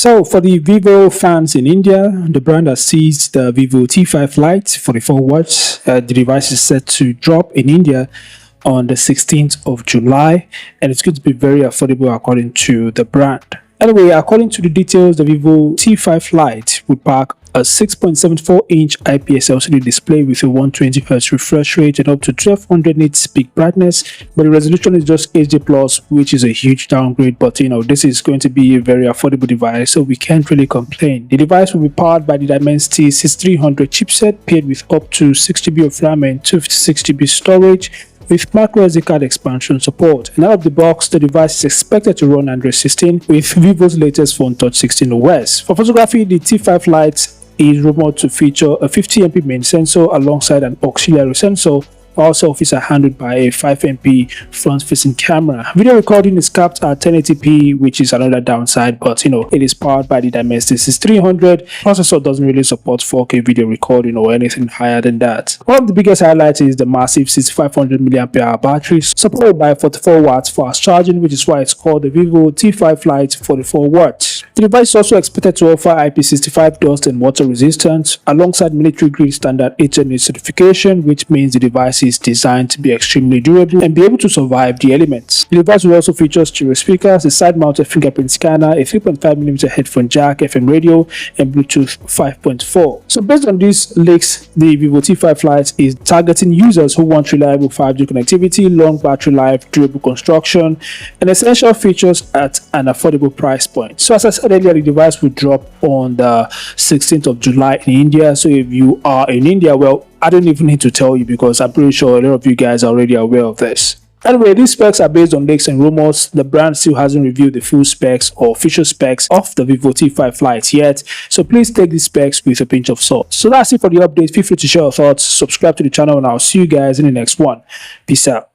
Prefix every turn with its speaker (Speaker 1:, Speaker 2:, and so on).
Speaker 1: So for the Vivo fans in India, the brand has seized the Vivo T5 Lite 44 watts. The device is set to drop in India on the 16th of July, and it's going to be very affordable according to the brand. Anyway, according to the details, the Vivo T5 Lite would pack a 6.74-inch IPS LCD display with a 120Hz refresh rate and up to 1200 nits peak brightness, but the resolution is just HD+, which is a huge downgrade. But this is going to be a very affordable device, so we can't really complain. The device will be powered by the Dimensity 6300 chipset, paired with up to 6GB of RAM and 256GB storage, with micro SD card expansion support. And out of the box, the device is expected to run Android 16 with Vivo's latest Phone Touch 16 OS. For photography, the T5 Lite is rumored to feature a 50MP main sensor alongside an auxiliary sensor. All selfies are handled by a 5MP front-facing camera. Video recording is capped at 1080p, which is another downside, but it is powered by the Dimensity 6300. Processor doesn't really support 4K video recording or anything higher than that. One of the biggest highlights is the massive 6500 mAh battery, supported by 44 watts fast charging, which is why it's called the Vivo T5 Lite 44 watts. The device is also expected to offer IP65 dust and water resistance, alongside military-grade standard HNA certification, which means the device is designed to be extremely durable and be able to survive the elements. The device will also feature stereo speakers, a side-mounted fingerprint scanner, a 3.5mm headphone jack, FM radio, and Bluetooth 5.4. So based on these leaks, the Vivo T5 Lite is targeting users who want reliable 5G connectivity, long battery life, durable construction, and essential features at an affordable price point. So as I said earlier, the device will drop on the 16th of July in India. So if you are in India, well, I don't even need to tell you because I'm pretty sure a lot of you guys are already aware of this. Anyway, these specs are based on leaks and rumors. The brand still hasn't revealed the full specs or official specs of the Vivo T5 Lite yet, so please take these specs with a pinch of salt. So that's it for the update. Feel free to share your thoughts, subscribe to the channel, and I'll see you guys in the next one. Peace out.